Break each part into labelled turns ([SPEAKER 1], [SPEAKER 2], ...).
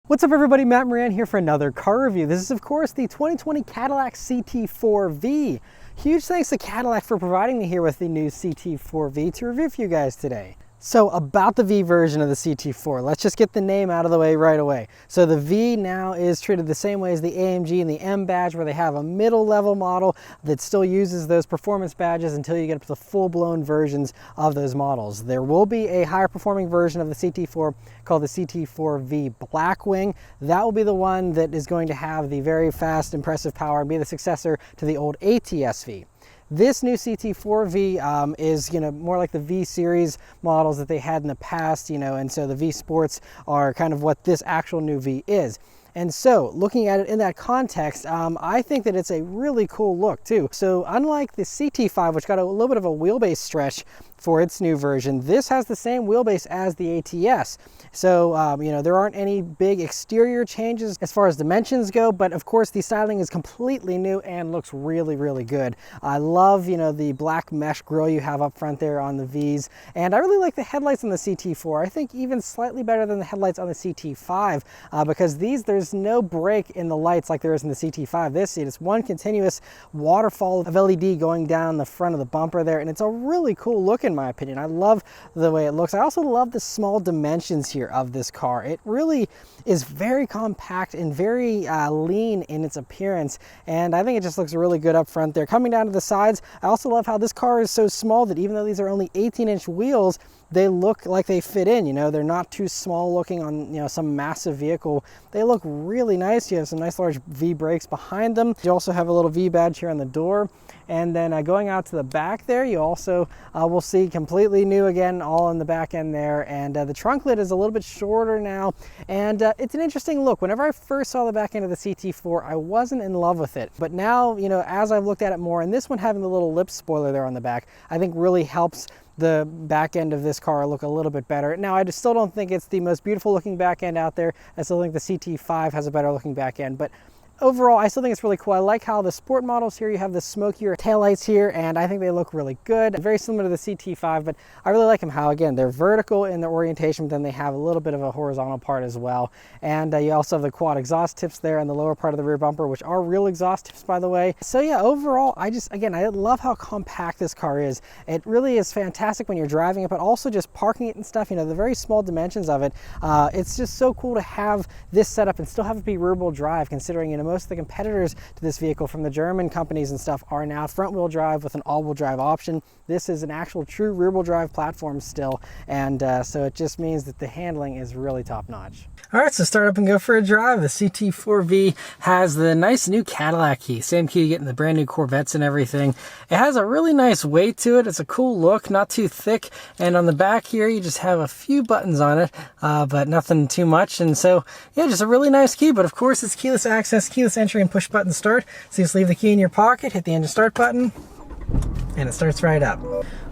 [SPEAKER 1] What's up everybody, Matt Maran here for another car review. This is of course the 2020 Cadillac CT4-V. Huge thanks to Cadillac for providing me here with the new CT4-V to review for you guys today. So about the V version of the CT4, let's just get the name out of the way right away. So the V now is treated the same way as the AMG and the M badge, where they have a middle level model that still uses those performance badges until you get up to the full-blown versions of those models. There will be a higher performing version of the CT4 called the CT4-V Blackwing. That will be the one that is going to have the very fast, impressive power and be the successor to the old ATS-V. This new CT4-V is, more like the V series models that they had in the past, and so the V Sports are kind of what this actual new V is. And so, looking at it in that context, I think that it's a really cool look too. So unlike the CT5, which got a little bit of a wheelbase stretch for its new version, this has the same wheelbase as the ATS. So, there aren't any big exterior changes as far as dimensions go, but of course the styling is completely new and looks really, really good. I love, the black mesh grille you have up front there on the Vs, and I really like the headlights on the CT4. I think even slightly better than the headlights on the CT5, because there's no break in the lights like there is in the CT5. This is one continuous waterfall of LED going down the front of the bumper there, and it's a really cool look in my opinion. I love the way it looks. I also love the small dimensions here of this car. It really is very compact and very lean in its appearance, and I think it just looks really good up front there. Coming down to the sides, I also love how this car is so small that even though these are only 18-inch wheels, they look like they fit in. They're not too small looking on some massive vehicle. They look really nice. You have some nice large V brakes behind them. You also have a little V badge here on the door, and then going out to the back there, you also will see completely new again, all in the back end there. And the trunk lid is a little bit shorter now, and it's an interesting look. Whenever I first saw the back end of the CT4, I wasn't in love with it, but now as I've looked at it more, and this one having the little lip spoiler there on the back, I think really helps the back end of this car look a little bit better. Now, I just still don't think it's the most beautiful looking back end out there. I still think the CT5 has a better looking back end, but overall, I still think it's really cool. I like how the sport models here, you have the smokier taillights here, and I think they look really good. Very similar to the CT5, but I really like them how, again, they're vertical in their orientation, but then they have a little bit of a horizontal part as well. And you also have the quad exhaust tips there in the lower part of the rear bumper, which are real exhaust tips, by the way. So yeah, overall, I love how compact this car is. It really is fantastic when you're driving it, but also just parking it and stuff, the very small dimensions of it. It's just so cool to have this setup and still have it be rear-wheel drive, considering, most of the competitors to this vehicle from the German companies and stuff are now front-wheel drive with an all-wheel drive option. This is an actual true rear-wheel drive platform still, and so it just means that the handling is really top-notch. All right, so start up and go for a drive. The CT4-V has the nice new Cadillac key, same key you get in the brand new Corvettes and everything. It has a really nice weight to it. It's a cool look, not too thick, and on the back here you just have a few buttons on it, but nothing too much. And so yeah, just a really nice key, but of course it's keyless access, keyless entry, and push button start. So you just leave the key in your pocket, hit the engine start button, and it starts right up.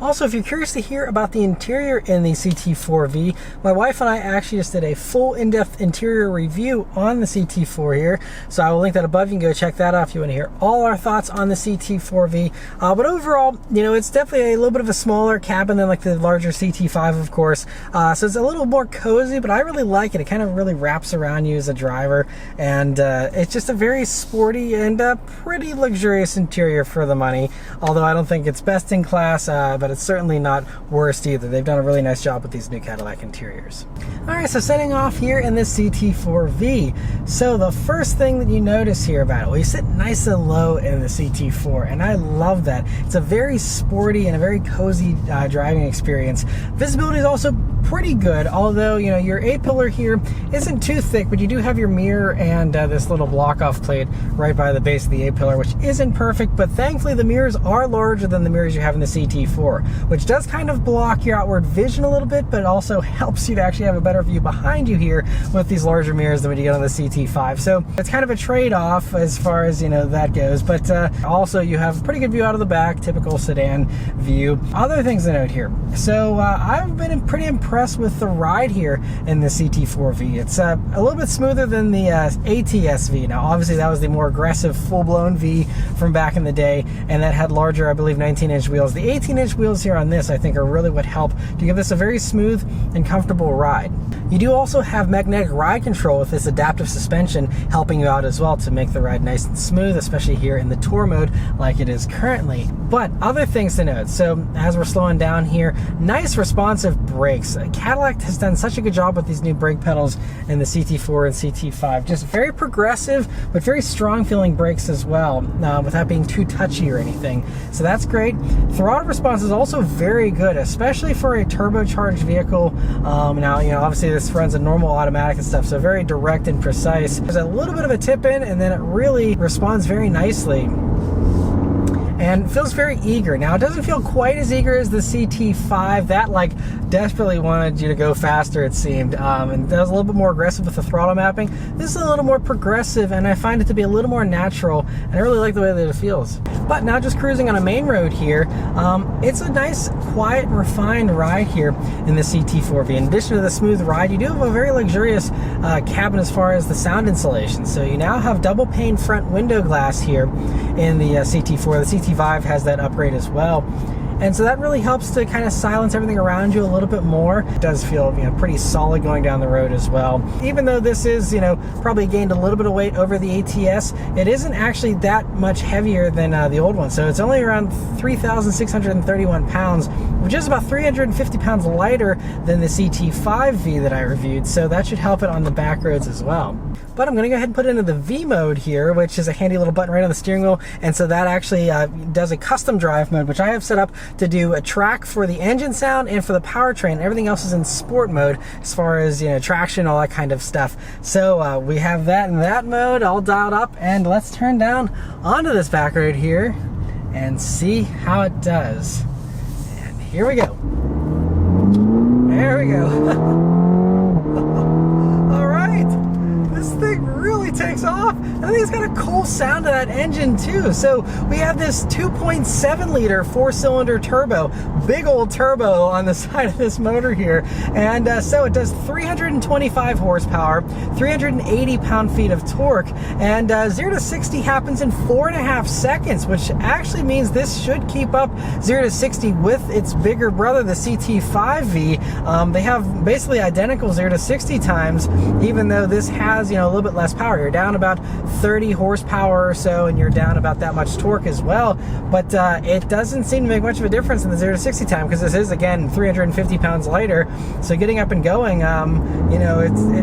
[SPEAKER 1] Also, if you're curious to hear about the interior in the CT4-V, my wife and I actually just did a full in-depth interior review on the CT4 here, so I will link that above. You can go check that out if you want to hear all our thoughts on the CT4-V. But overall, it's definitely a little bit of a smaller cabin than like the larger CT5, of course. So it's a little more cozy, but I really like it. It kind of really wraps around you as a driver, and it's just a very sporty and pretty luxurious interior for the money. Although I don't think it's best in class, but it's certainly not worst either. They've done a really nice job with these new Cadillac interiors. All right, so setting off here in this CT4-V. So the first thing that you notice here about it, well, you sit nice and low in the CT4, and I love that. It's a very sporty and a very cozy driving experience. Visibility is also pretty good, although your A-pillar here isn't too thick, but you do have your mirror and this little block-off plate right by the base of the A-pillar, which isn't perfect, but thankfully the mirrors are larger than the mirrors you have in the CT4, which does kind of block your outward vision a little bit, but also helps you to actually have a better view behind you here with these larger mirrors than what you get on the CT5. So it's kind of a trade-off as far as that goes, but also you have a pretty good view out of the back, typical sedan view. Other things to note here. So I've been pretty impressed impressed with the ride here in the CT4V. It's a little bit smoother than the ATS-V. Now, obviously, that was the more aggressive, full-blown V from back in the day, and that had larger, I believe, 19-inch wheels. The 18-inch wheels here on this, I think, are really what help to give this a very smooth and comfortable ride. You do also have magnetic ride control with this adaptive suspension helping you out as well to make the ride nice and smooth, especially here in the Tour mode like it is currently. But other things to note, so as we're slowing down here, nice responsive brakes. Cadillac has done such a good job with these new brake pedals in the CT4 and CT5. Just very progressive, but very strong feeling brakes as well, without being too touchy or anything. So that's great. Throttle response is also very good, especially for a turbocharged vehicle. Now, obviously this runs a normal automatic and stuff, so very direct and precise. There's a little bit of a tip in, and then it really responds very nicely and feels very eager. Now, it doesn't feel quite as eager as the CT5. That desperately wanted you to go faster, it seemed, and that was a little bit more aggressive with the throttle mapping. This is a little more progressive, and I find it to be a little more natural, and I really like the way that it feels. But now just cruising on a main road here, it's a nice, quiet, refined ride here in the CT4V. In addition to the smooth ride, you do have a very luxurious cabin as far as the sound insulation. So you now have double pane front window glass here in the CT4. The CT5 has that upgrade as well. And so that really helps to kind of silence everything around you a little bit more. It does feel, pretty solid going down the road as well. Even though this is, probably gained a little bit of weight over the ATS, it isn't actually that much heavier than the old one. So it's only around 3,631 pounds, which is about 350 pounds lighter than the CT5V that I reviewed. So that should help it on the back roads as well. But I'm going to go ahead and put it into the V mode here, which is a handy little button right on the steering wheel. And so that actually does a custom drive mode, which I have set up to do a track for the engine sound and for the powertrain. Everything else is in sport mode as far as traction, all that kind of stuff. So we have that in that mode all dialed up, and let's turn down onto this back road here and see how it does. And here we go. There we go. This thing really takes off. I think it's got a cool sound to that engine too. So we have this 2.7 liter 4-cylinder turbo, big old turbo on the side of this motor here. And so it does 325 horsepower, 380 pound-feet of torque, and 0 to 60 happens in 4.5 seconds, which actually means this should keep up 0 to 60 with its bigger brother, the CT5V. They have basically identical 0 to 60 times, even though this has a little bit less power. You're down about 30 horsepower or so, and you're down about that much torque as well. But it doesn't seem to make much of a difference in the 0 to 60 time, because this is, again, 350 pounds lighter. So getting up and going, it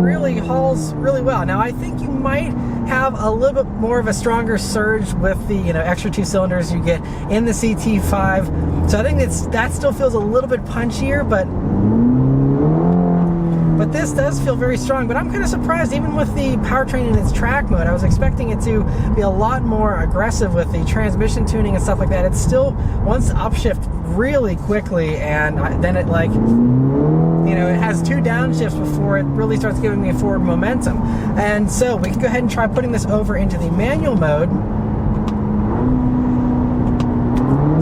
[SPEAKER 1] really hauls really well. Now, I think you might have a little bit more of a stronger surge with the extra 2 cylinders you get in the CT5. So I think that still feels a little bit punchier, but this does feel very strong. But I'm kind of surprised, even with the powertrain in its track mode. I was expecting it to be a lot more aggressive with the transmission tuning and stuff like that. It still wants to upshift really quickly, and then it it has 2 downshifts before it really starts giving me forward momentum. And so we can go ahead and try putting this over into the manual mode.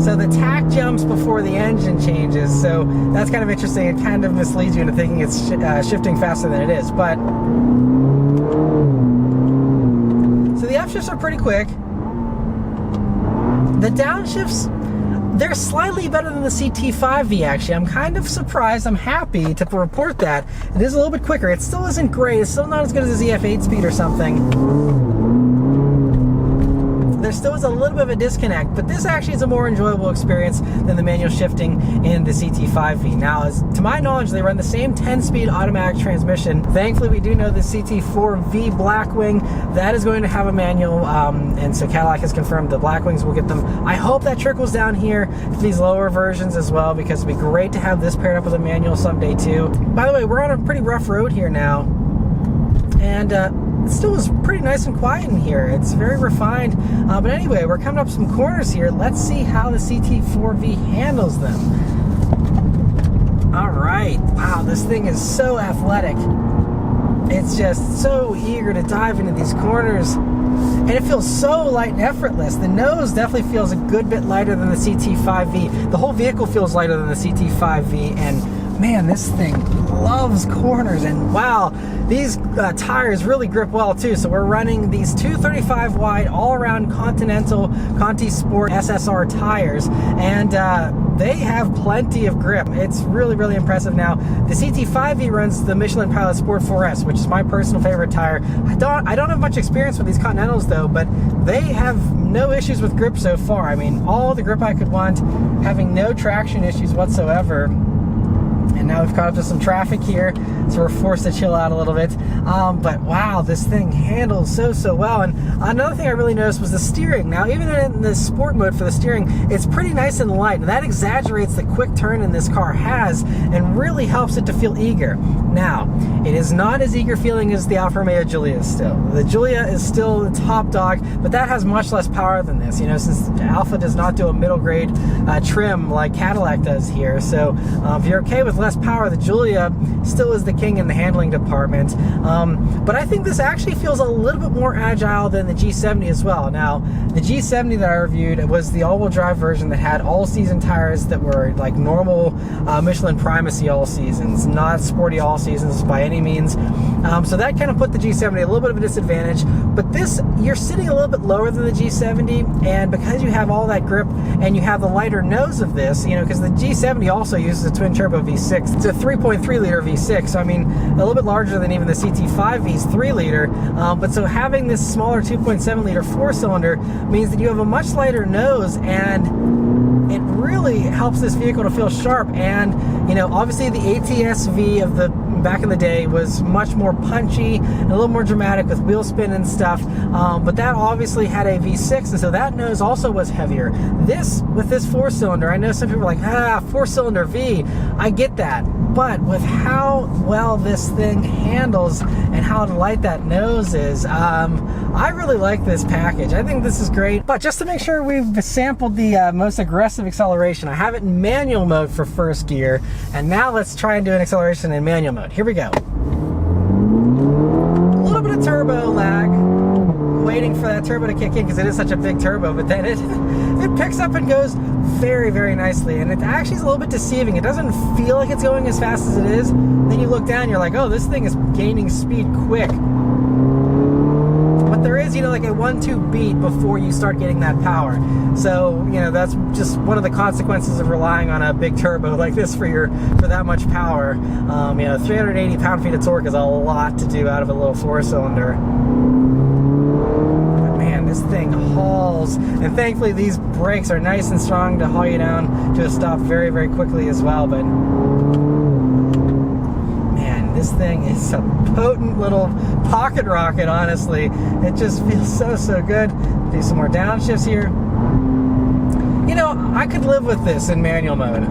[SPEAKER 1] So the tach jumps before the engine changes, so that's kind of interesting. It kind of misleads you into thinking it's shifting faster than it is. But so the upshifts are pretty quick. The downshifts, they're slightly better than the CT5V, actually. I'm kind of surprised. I'm happy to report that. It is a little bit quicker. It still isn't great. It's still not as good as the ZF8 speed or something. There still is a little bit of a disconnect, but this actually is a more enjoyable experience than the manual shifting in the CT5V. Now, to my knowledge, they run the same 10-speed automatic transmission. Thankfully, we do know the CT4V Blackwing, that is going to have a manual, and so Cadillac has confirmed the Blackwings will get them. I hope that trickles down here to these lower versions as well, because it'd be great to have this paired up with a manual someday too. By the way, we're on a pretty rough road here now, and it still is pretty nice and quiet in here. It's very refined. But anyway, we're coming up some corners here. Let's see how the CT4V handles them. All right. Wow, this thing is so athletic. It's just so eager to dive into these corners. and it feels so light and effortless. The nose definitely feels a good bit lighter than the CT4-V. The whole vehicle feels lighter than the CT4-V, and man, this thing loves corners. And wow, these tires really grip well too. So we're running these 235 wide all-around Continental Conti Sport SSR tires, and they have plenty of grip. It's really, really impressive. Now, the CT4-V runs the Michelin Pilot Sport 4S, which is my personal favorite tire. I don't have much experience with these Continentals though, but they have no issues with grip so far. I mean, all the grip I could want, having no traction issues whatsoever. And now we've caught up to some traffic here, so we're forced to chill out a little bit. But wow, this thing handles so well. And another thing I really noticed was the steering. Now, even in the sport mode for the steering, it's pretty nice and light, and that exaggerates the quick turn in this car has and really helps it to feel eager. Now, it is not as eager feeling as the Alfa Romeo Giulia still. The Giulia is still the top dog, but that has much less power than this, you know, since Alfa does not do a middle grade trim like Cadillac does here. So if you're okay with less power, the Giulia still is the king in the handling department. But I think this actually feels a little bit more agile than the G70 as well. Now, the G70 that I reviewed was the all-wheel drive version that had all-season tires that were like normal Michelin Primacy all-seasons, not sporty all-seasons by any means. So that kind of put the G70 a little bit of a disadvantage. But this, you're sitting a little bit lower than the G70, and because you have all that grip and you have the lighter nose of this, you know, because the G70 also uses a twin-turbo V6. It's a 3.3-liter V6, so I mean, a little bit larger than even the CT4-V's 3-liter. But so having this smaller 2.7-liter four-cylinder means that you have a much lighter nose, and it really helps this vehicle to feel sharp. And, you know, obviously the ATS-V of the back in the day was much more punchy and a little more dramatic with wheel spin and stuff, but that obviously had a V6, and so that nose also was heavier. This, with this four-cylinder, I know some people are like, four-cylinder V, I get that, but with how well this thing handles and how light that nose is, I really like this package. I think this is great. But just to make sure we've sampled the most aggressive acceleration, I have it in manual mode for first gear, and now let's try and do an acceleration in manual mode. Here we go. A little bit of turbo lag, waiting for that turbo to kick in because it is such a big turbo, but then it picks up and goes very, very nicely, and it actually is a little bit deceiving. It doesn't feel like it's going as fast as it is. Then you look down, you're like, oh, this thing is gaining speed quick. But there is, you know, like a 1-2 beat before you start getting that power. So, you know, that's just one of the consequences of relying on a big turbo like this for that much power. You know, 380 pound-feet of torque is a lot to do out of a little four-cylinder. But man, this thing hauls, and thankfully these brakes are nice and strong to haul you down to a stop very, very quickly as well. But this thing is a potent little pocket rocket, honestly. It just feels so good. Do some more downshifts here. You know, I could live with this in manual mode.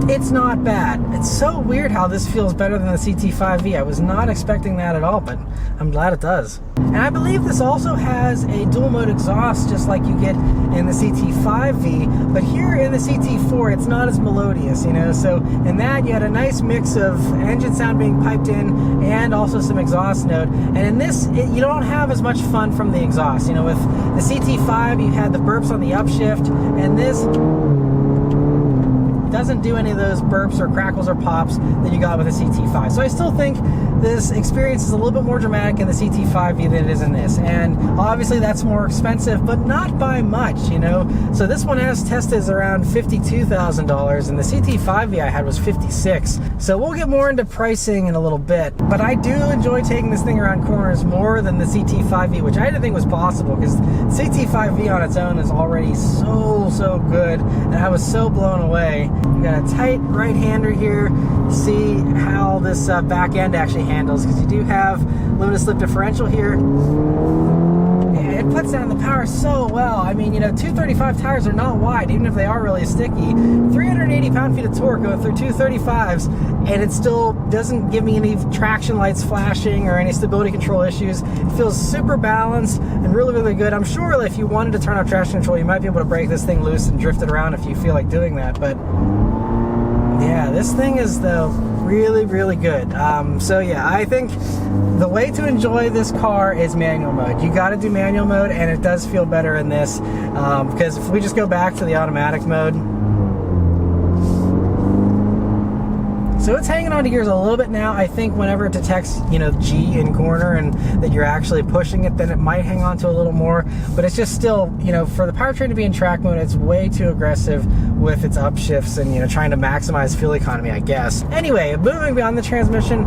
[SPEAKER 1] It's not bad. It's so weird how this feels better than the CT4-V. I was not expecting that at all, but I'm glad it does. And I believe this also has a dual mode exhaust, just like you get in the CT4-V, but here in the CT4 it's not as melodious, you know, so in that you had a nice mix of engine sound being piped in and also some exhaust note. And in this, you don't have as much fun from the exhaust. You know, with the CT5 you had the burps on the upshift, and this doesn't do any of those burps or crackles or pops that you got with the CT5. So I still think this experience is a little bit more dramatic in the CT4-V than it is in this. And obviously that's more expensive, but not by much, you know. So this one as tested is around $52,000, and the CT4-V I had was $56,000. So we'll get more into pricing in a little bit. But I do enjoy taking this thing around corners more than the CT4-V, which I didn't think was possible, because CT4-V on its own is already so good, and I was so blown away. We got a tight right-hander here. See how this back end actually handles, because you do have limited slip differential here. It puts down the power so well. I mean, you know, 235 tires are not wide, even if they are really sticky. 380 pound-feet of torque going through 235s, and it still doesn't give me any traction lights flashing or any stability control issues. It feels super balanced and really good. I'm sure if you wanted to turn off traction control, you might be able to break this thing loose and drift it around if you feel like doing that. But yeah, this thing is, though, really, really good. So yeah, I think the way to enjoy this car is manual mode. You got to do manual mode, and it does feel better in this, because if we just go back to the automatic mode, so it's hanging on to gears a little bit now. I think whenever it detects, G in corner and that you're actually pushing it, then it might hang on to a little more. But it's just still, for the powertrain to be in track mode, it's way too aggressive with its upshifts and, trying to maximize fuel economy, I guess. Anyway, moving beyond the transmission,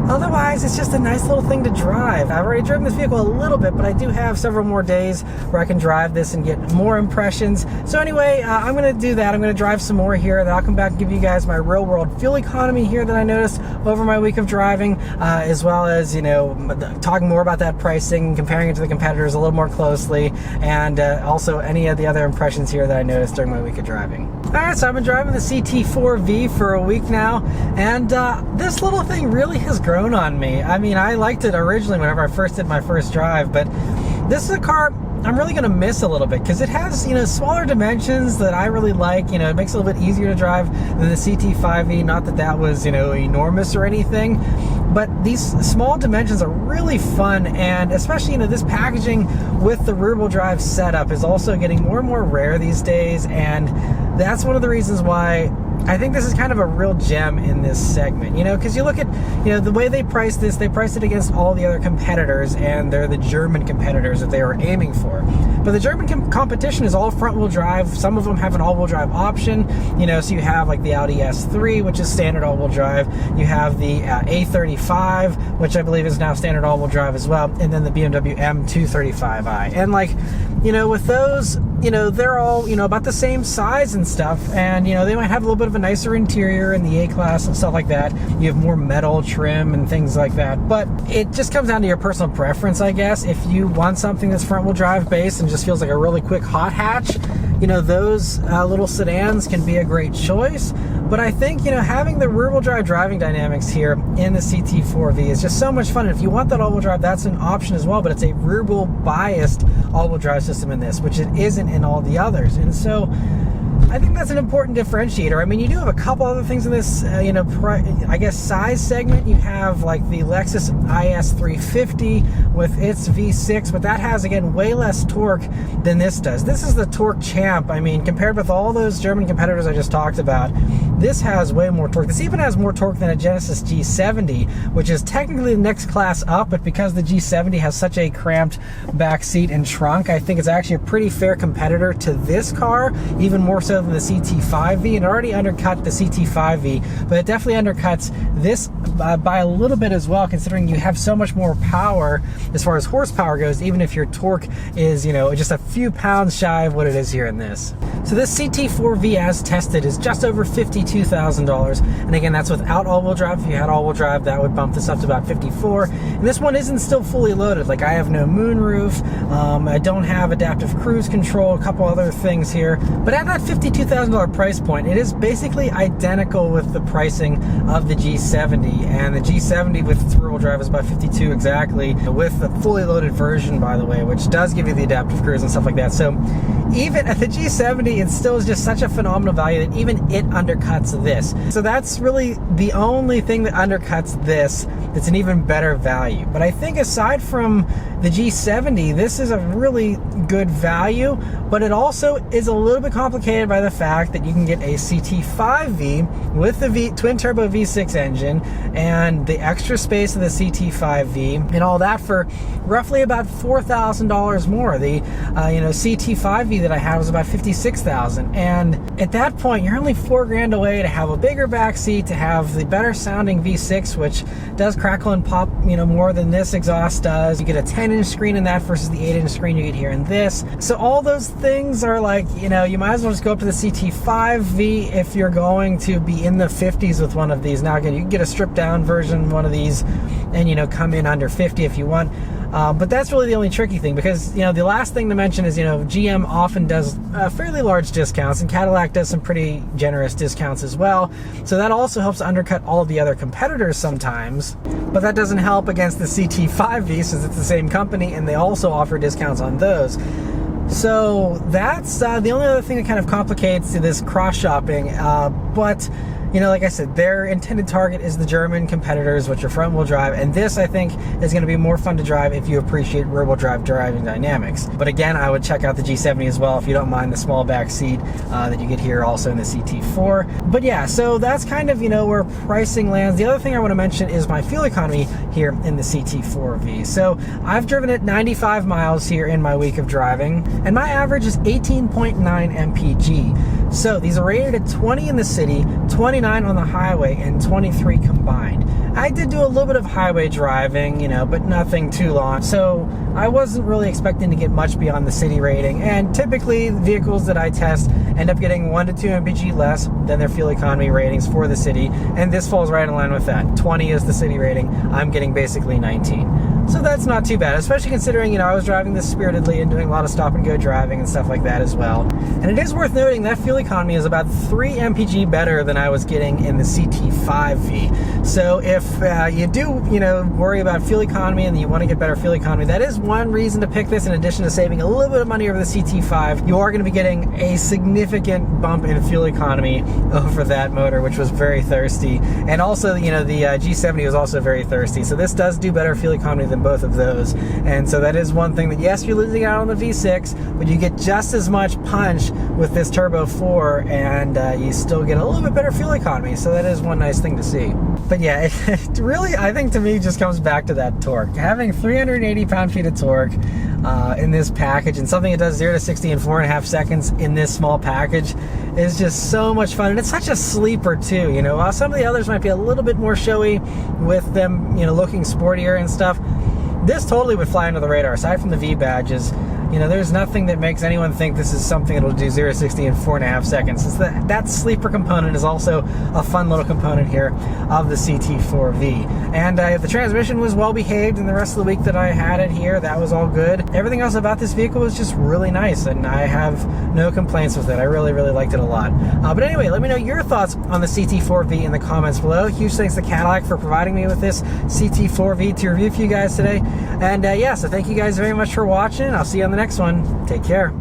[SPEAKER 1] otherwise, it's just a nice little thing to drive. I've already driven this vehicle a little bit, but I do have several more days where I can drive this and get more impressions. So anyway, I'm going to do that. I'm going to drive some more here. Then I'll come back and give you guys my real-world fuel economy here that I noticed over my week of driving, as well as, talking more about that pricing, comparing it to the competitors a little more closely, and also any of the other impressions here that I noticed during my week of driving. Alright, so I've been driving the CT4-V for a week now, and this little thing really has grown on me. I mean, I liked it originally whenever I first did my first drive, but this is a car I'm really going to miss a little bit because it has, smaller dimensions that I really like. It makes it a little bit easier to drive than the CT5V. Not that that was, enormous or anything, but these small dimensions are really fun, and especially, this packaging with the rear-wheel drive setup is also getting more and more rare these days, and that's one of the reasons why I think this is kind of a real gem in this segment, because you look at, the way they priced this, they priced it against all the other competitors, and they're the German competitors that they were aiming for. But the German competition is all front-wheel drive. Some of them have an all-wheel drive option, so you have like the Audi S3, which is standard all-wheel drive. You have the A35, which I believe is now standard all-wheel drive as well, and then the BMW M235i. And with those, they're all, about the same size and stuff, and, they might have a little bit of a nicer interior in the A-Class and stuff like that. You have more metal trim and things like that, but it just comes down to your personal preference, I guess. If you want something that's front-wheel drive based and just feels like a really quick hot hatch, those little sedans can be a great choice. But I think, having the rear-wheel drive driving dynamics here in the CT4-V is just so much fun. And if you want that all-wheel drive, that's an option as well, but it's a rear-wheel biased all-wheel drive system in this, which it isn't in all the others. And so I think that's an important differentiator. I mean, you do have a couple other things in this, I guess, size segment. You have like the Lexus IS350 with its V6, but that has, again, way less torque than this does. This is the torque champ. I mean, compared with all those German competitors I just talked about, this has way more torque. This even has more torque than a Genesis G70, which is technically the next class up, but because the G70 has such a cramped back seat and trunk, I think it's actually a pretty fair competitor to this car, even more so than the CT5V. It already undercut the CT5V, but it definitely undercuts this by a little bit as well, considering you have so much more power as far as horsepower goes, even if your torque is, just a few pounds shy of what it is here in this. So this CT4V, as tested, is just over $52,000, and again, that's without all-wheel drive. If you had all-wheel drive, that would bump this up to about $54,000. And this one isn't still fully loaded. Like, I have no moonroof, I don't have adaptive cruise control, a couple other things here, but at that $52,000 price point, it is basically identical with the pricing of the G70, and the G70 with its rear-wheel drive is about $52,000 exactly, with the fully loaded version, by the way, which does give you the adaptive cruise and stuff like that. So even at the G70, it still is just such a phenomenal value that even it undercuts this. So that's really the only thing that undercuts this that's an even better value. But I think aside from the G70, this is a really good value, but it also is a little bit complicated by the fact that you can get a CT5V with the twin turbo V6 engine and the extra space of the CT5V and all that for roughly about $4,000 more. The CT5V that I had was about $56,000, and at that point you're only $4,000 away to have a bigger back seat, to have the better sounding V6, which does crackle and pop more than this exhaust does. You get a 10-inch screen in that versus the 8-inch screen you get here in this. So all those things are like, you might as well just go up to the CT5V if you're going to be in the 50s with one of these. Now again, you can get a stripped down version, one of these, and come in under 50 if you want. But that's really the only tricky thing, because the last thing to mention is GM often does fairly large discounts, and Cadillac does some pretty generous discounts as well. So that also helps undercut all of the other competitors sometimes. But that doesn't help against the CT5V, since it's the same company and they also offer discounts on those. So that's the only other thing that kind of complicates this cross shopping. But you know, like I said, their intended target is the German competitors, which are front-wheel drive, and this, I think, is going to be more fun to drive if you appreciate rear-wheel drive driving dynamics. But again, I would check out the G70 as well if you don't mind the small back seat that you get here also in the CT4. But yeah, so that's kind of, you know, where pricing lands. The other thing I want to mention is my fuel economy here in the CT4-V. So I've driven it 95 miles here in my week of driving, and my average is 18.9 mpg. So these are rated at 20 in the city, 29 on the highway, and 23 combined. I did do a little bit of highway driving, you know, but nothing too long. So I wasn't really expecting to get much beyond the city rating. And typically vehicles that I test end up getting 1 to 2 mpg less than their fuel economy ratings for the city. And this falls right in line with that. 20 is the city rating. I'm getting basically 19. So that's not too bad, especially considering, you know, I was driving this spiritedly and doing a lot of stop and go driving and stuff like that as well. And it is worth noting that fuel economy is about 3 mpg better than I was getting in the CT5-V. So if you do, you know, worry about fuel economy and you want to get better fuel economy, that is one reason to pick this. In addition to saving a little bit of money over the CT5, you are going to be getting a significant bump in fuel economy over that motor, which was very thirsty. And also, you know, the G70 was also very thirsty. So this does do better fuel economy than both of those. And so that is one thing that, yes, you're losing out on the V6, but you get just as much punch with this Turbo 4, and you still get a little bit better fuel economy. So that is one nice thing to see. But yeah, it really, I think to me, just comes back to that torque. Having 380 pound-feet of torque in this package, and something that does 0 to 60 in 4.5 seconds in this small package, is just so much fun. And it's such a sleeper too, you know. While some of the others might be a little bit more showy with them, you know, looking sportier and stuff, this totally would fly under the radar. Aside from the V badges, you know, there's nothing that makes anyone think this is something that'll do 0 to 60 in 4.5 seconds. It's that sleeper component is also a fun little component here of the CT4-V. And the transmission was well behaved, and the rest of the week that I had it here, that was all good. Everything else about this vehicle was just really nice, and I have no complaints with it. I really, really liked it a lot. But anyway, let me know your thoughts on the CT4-V in the comments below. Huge thanks to Cadillac for providing me with this CT4-V to review for you guys today. And yeah, so thank you guys very much for watching. I'll see you on the next one. Take care.